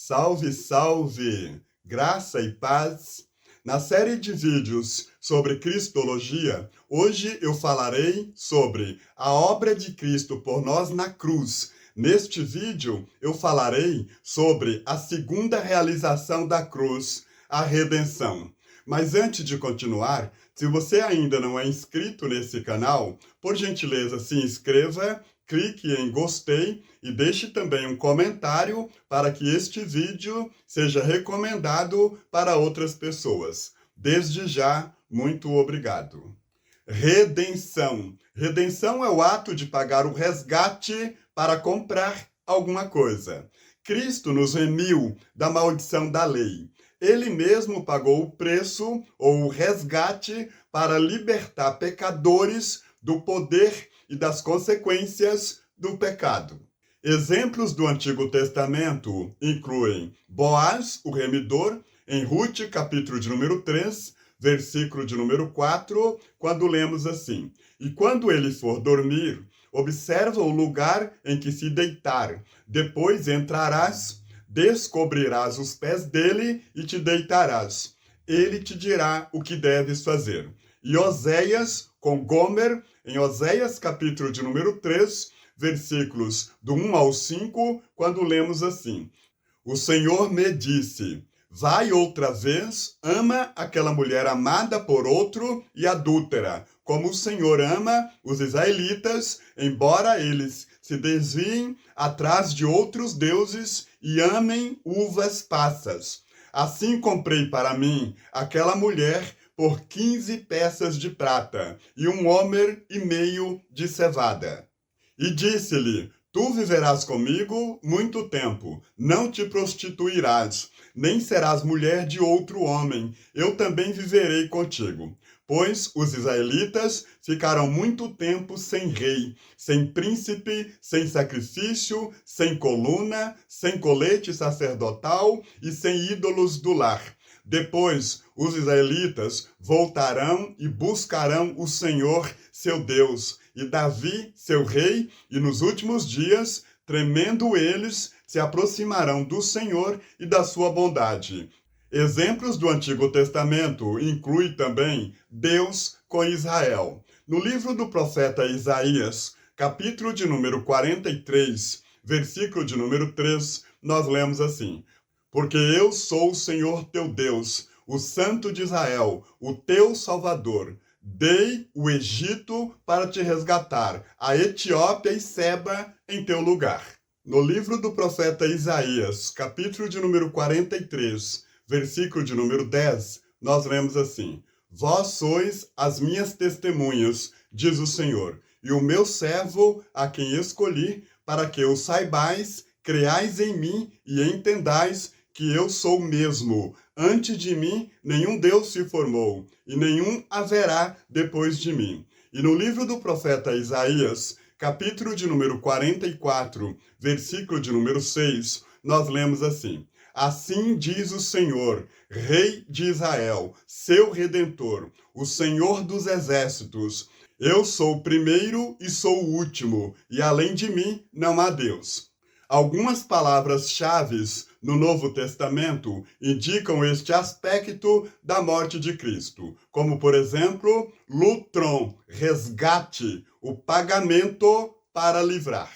Salve, salve! Graça e paz! Na série de vídeos sobre Cristologia, hoje eu falarei sobre a obra de Cristo por nós na cruz. Neste vídeo, eu falarei sobre a segunda realização da cruz, a redenção. Mas antes de continuar, se você ainda não é inscrito nesse canal, por gentileza se inscreva, clique em gostei e deixe também um comentário para que este vídeo seja recomendado para outras pessoas. Desde já, muito obrigado. Redenção. Redenção é o ato de pagar o resgate para comprar alguma coisa. Cristo nos remiu da maldição da lei. Ele mesmo pagou o preço ou o resgate para libertar pecadores do poder e das consequências do pecado. Exemplos do Antigo Testamento incluem Boaz, o remidor, em Rute, capítulo de número 3, versículo de número 4, quando lemos assim: "E quando ele for dormir, observa o lugar em que se deitar. Depois entrarás, descobrirás os pés dele e te deitarás. Ele te dirá o que deves fazer." E Oséias, com Gomer, em Oséias, capítulo de número 3, versículos do 1 ao 5, quando lemos assim: "O Senhor me disse: vai outra vez, ama aquela mulher amada por outro e adúltera, como o Senhor ama os israelitas, embora eles se desviem atrás de outros deuses e amem uvas passas. Assim comprei para mim aquela mulher por 15 peças de prata e 1,5 de cevada. E disse-lhe: tu viverás comigo muito tempo, não te prostituirás, nem serás mulher de outro homem, eu também viverei contigo." Pois os israelitas ficaram muito tempo sem rei, sem príncipe, sem sacrifício, sem coluna, sem colete sacerdotal e sem ídolos do lar. Depois, os israelitas voltarão e buscarão o Senhor, seu Deus, e Davi, seu rei, e nos últimos dias, tremendo eles, se aproximarão do Senhor e da sua bondade. Exemplos do Antigo Testamento inclui também Deus com Israel. No livro do profeta Isaías, capítulo de número 43, versículo de número 3, nós lemos assim: "Porque eu sou o Senhor teu Deus, o Santo de Israel, o teu Salvador. Dei o Egito para te resgatar, a Etiópia e Seba em teu lugar." No livro do profeta Isaías, capítulo de número 43, versículo de número 10, nós lemos assim: "Vós sois as minhas testemunhas, diz o Senhor, e o meu servo a quem escolhi, para que o saibais, creais em mim e entendais que eu sou mesmo. Antes de mim, nenhum Deus se formou, e nenhum haverá depois de mim." E no livro do profeta Isaías, capítulo de número 44, versículo de número 6, nós lemos assim: "Assim diz o Senhor, Rei de Israel, seu Redentor, o Senhor dos exércitos: eu sou o primeiro e sou o último, e além de mim não há Deus." Algumas palavras-chave no Novo Testamento indicam este aspecto da morte de Cristo, como, por exemplo, lutron, resgate, o pagamento para livrar.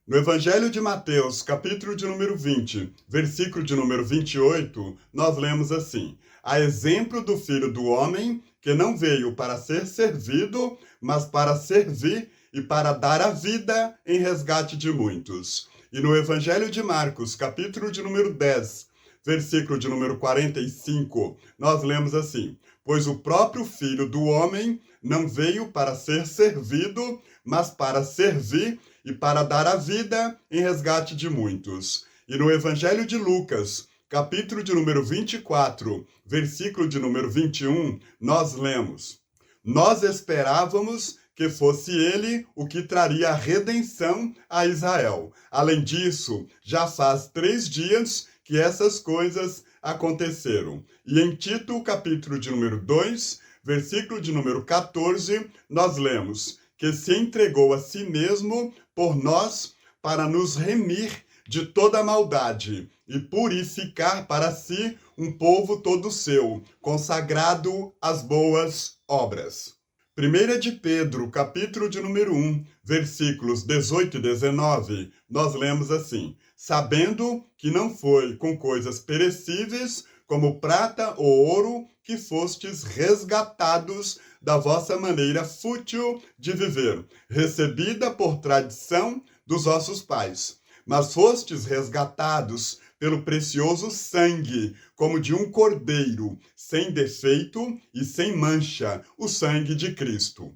No Evangelho de Mateus, capítulo de número 20, versículo de número 28, nós lemos assim: "A exemplo do Filho do Homem, que não veio para ser servido, mas para servir e para dar a vida em resgate de muitos." E no Evangelho de Marcos, capítulo de número 10, versículo de número 45, nós lemos assim: "Pois o próprio Filho do Homem não veio para ser servido, mas para servir e para dar a vida em resgate de muitos." E no Evangelho de Lucas, capítulo de número 24, versículo de número 21, nós lemos: "Nós esperávamos que fosse ele o que traria a redenção a Israel. Além disso, já faz 3 dias que essas coisas aconteceram." E em Tito, capítulo de número 2, versículo de número 14, nós lemos: "Que se entregou a si mesmo por nós para nos remir de toda maldade e purificar para si um povo todo seu, consagrado às boas obras. 1 de Pedro, capítulo de número 1, versículos 18 e 19, nós lemos assim: sabendo que não foi com coisas perecíveis, como prata ou ouro, que fostes resgatados da vossa maneira fútil de viver, recebida por tradição dos vossos pais, mas fostes resgatados pelo precioso sangue, como de um cordeiro, sem defeito e sem mancha, o sangue de Cristo.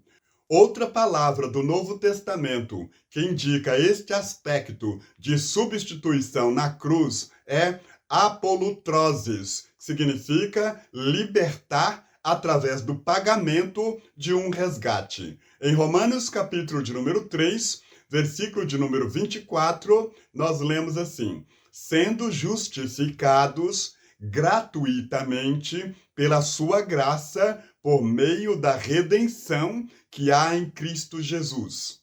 Outra palavra do Novo Testamento que indica este aspecto de substituição na cruz é apolutrosis, que significa libertar através do pagamento de um resgate. Em Romanos capítulo de número 3, versículo de número 24, nós lemos assim: sendo justificados gratuitamente pela sua graça, por meio da redenção que há em Cristo Jesus.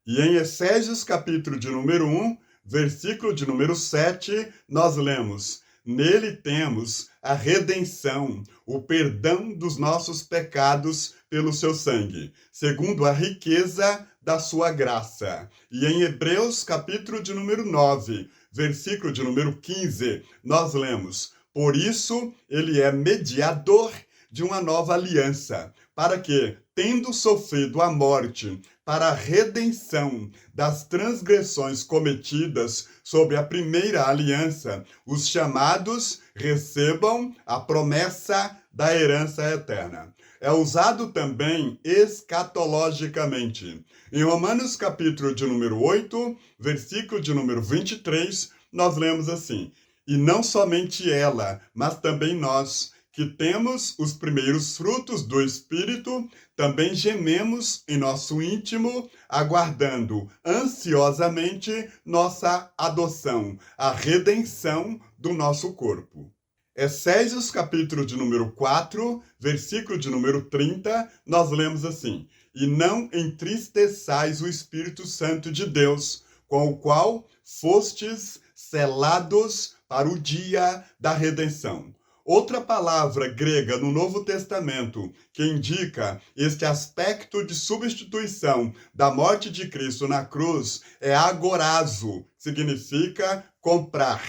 E em Efésios capítulo de número 1, versículo de número 7, nós lemos: nele temos a redenção, o perdão dos nossos pecados pelo seu sangue, segundo a riqueza da sua graça. E em Hebreus capítulo de número 9, versículo de número 15, nós lemos: por isso ele é mediador de uma nova aliança, para que, tendo sofrido a morte, para a redenção das transgressões cometidas sob a primeira aliança, os chamados recebam a promessa da herança eterna. É usado também escatologicamente. Em Romanos capítulo de número 8, versículo de número 23, nós lemos assim: e não somente ela, mas também nós, que temos os primeiros frutos do Espírito, também gememos em nosso íntimo, aguardando ansiosamente nossa adoção, a redenção do nosso corpo. Efésios capítulo de número 4, versículo de número 30, nós lemos assim: e não entristeçais o Espírito Santo de Deus, com o qual fostes selados para o dia da redenção. Outra palavra grega no Novo Testamento que indica este aspecto de substituição da morte de Cristo na cruz é agorazo, significa comprar.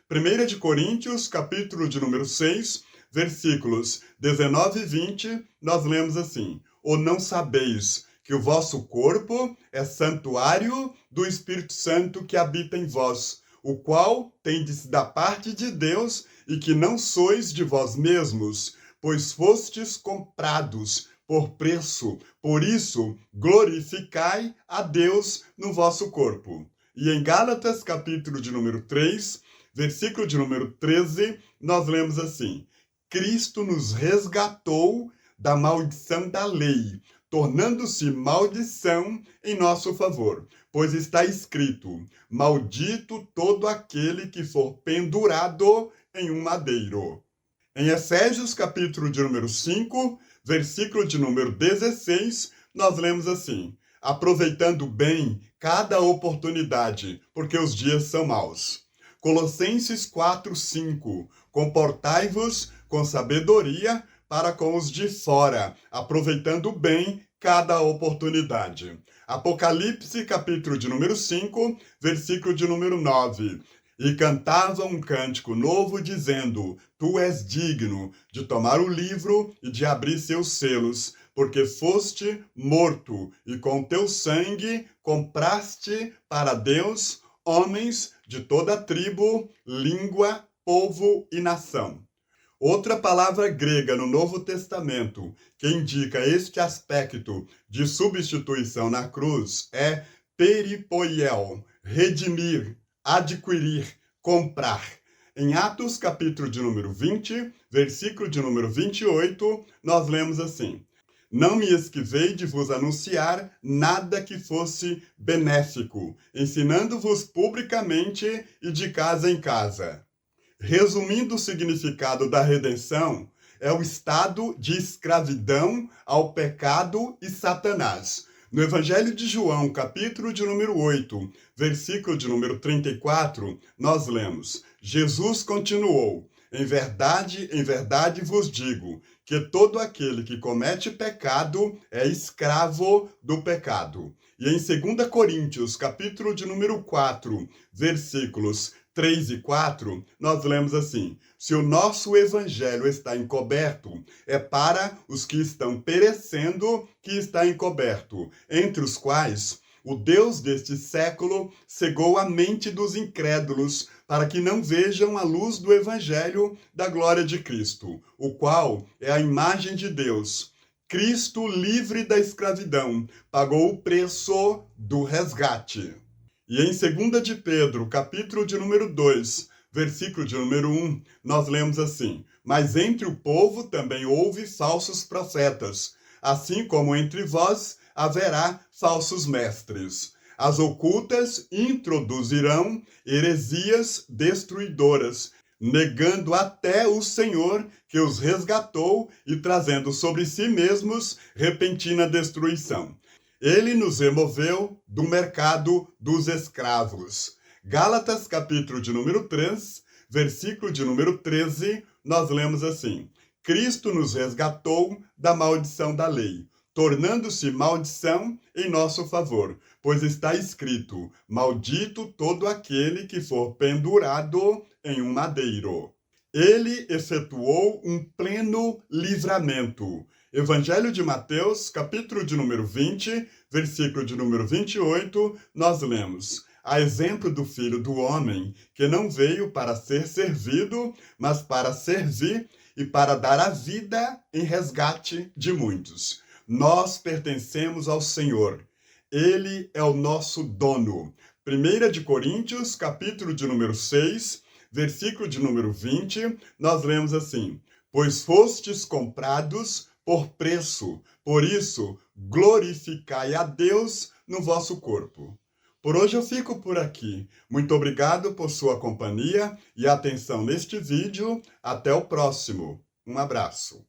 1 de Coríntios, capítulo de número 6, versículos 19 e 20, nós lemos assim: ou não sabeis que o vosso corpo é santuário do Espírito Santo que habita em vós, o qual tendes da parte de Deus, e que não sois de vós mesmos, pois fostes comprados por preço. Por isso, glorificai a Deus no vosso corpo. E em Gálatas, capítulo de número 3, versículo de número 13, nós lemos assim: Cristo nos resgatou da maldição da lei, tornando-se maldição em nosso favor. Pois está escrito: maldito todo aquele que for pendurado em um madeiro. Em Efésios, capítulo de número 5, versículo de número 16, nós lemos assim: aproveitando bem cada oportunidade, porque os dias são maus. Colossenses 4, 5, comportai-vos com sabedoria para com os de fora, aproveitando bem cada oportunidade. Apocalipse, capítulo de número 5, versículo de número 9. E cantavam um cântico novo, dizendo: tu és digno de tomar o livro e de abrir seus selos, porque foste morto, e com teu sangue compraste para Deus homens de toda tribo, língua, povo e nação. Outra palavra grega no Novo Testamento que indica este aspecto de substituição na cruz é peripoiel, redimir, adquirir, comprar. Em Atos, capítulo de número 20, versículo de número 28, nós lemos assim: não me esquivei de vos anunciar nada que fosse benéfico, ensinando-vos publicamente e de casa em casa. Resumindo o significado da redenção, é o estado de escravidão ao pecado e Satanás, No Evangelho de João, capítulo de número 8, versículo de número 34, nós lemos: Jesus continuou: em verdade vos digo, que todo aquele que comete pecado é escravo do pecado. E em 2 Coríntios, capítulo de número 4, versículos 3 e 4, nós lemos assim: se o nosso evangelho está encoberto, é para os que estão perecendo que está encoberto, entre os quais o Deus deste século cegou a mente dos incrédulos, para que não vejam a luz do evangelho da glória de Cristo, o qual é a imagem de Deus. Cristo, livre da escravidão, pagou o preço do resgate. E em 2 de Pedro, capítulo de número 2, versículo de número 1, nós lemos assim: mas entre o povo também houve falsos profetas, assim como entre vós haverá falsos mestres. As ocultas introduzirão heresias destruidoras, negando até o Senhor que os resgatou e trazendo sobre si mesmos repentina destruição. Ele nos removeu do mercado dos escravos. Gálatas, capítulo de número 3, versículo de número 13, nós lemos assim: Cristo nos resgatou da maldição da lei, tornando-se maldição em nosso favor, pois está escrito: maldito todo aquele que for pendurado em um madeiro. Ele efetuou um pleno livramento. Evangelho de Mateus, capítulo de número 20, versículo de número 28, nós lemos: a exemplo do Filho do Homem, que não veio para ser servido, mas para servir e para dar a vida em resgate de muitos. Nós pertencemos ao Senhor. Ele é o nosso dono. 1 de Coríntios, capítulo de número 6, versículo de número 20, nós lemos assim: pois fostes comprados por preço, por isso glorificai a Deus no vosso corpo. Por hoje eu fico por aqui. Muito obrigado por sua companhia e atenção neste vídeo. Até o próximo. Um abraço.